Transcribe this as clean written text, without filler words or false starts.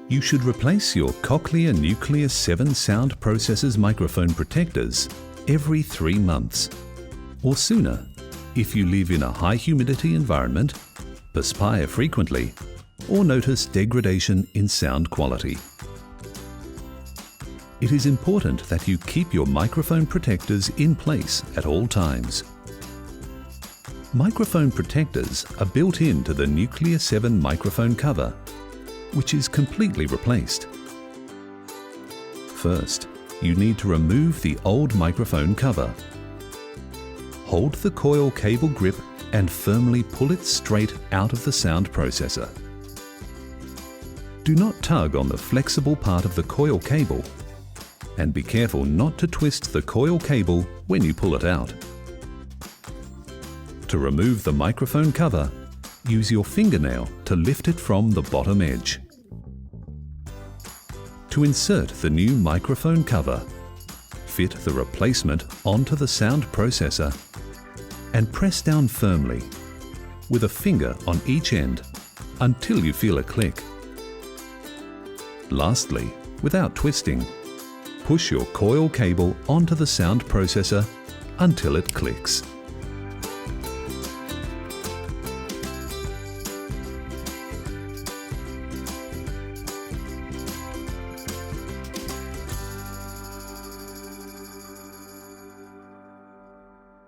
You should replace your Cochlear Nucleus 7 sound processors microphone protectors every 3 months, or sooner if you live in a high humidity environment, perspire frequently, or notice degradation in sound quality. It is important that you keep your microphone protectors in place at all times. Microphone protectors are built into the Nucleus 7 microphone cover, which is completely replaced. First, you need to remove the old microphone cover. Hold the coil cable grip and firmly pull it straight out of the sound processor. Do not tug on the flexible part of the coil cable, and be careful not to twist the coil cable when you pull it out. To remove the microphone cover, use your fingernail to lift it from the bottom edge. To insert the new microphone cover, fit the replacement onto the sound processor and press down firmly with a finger on each end until you feel a click. Lastly, without twisting, push your coil cable onto the sound processor until it clicks.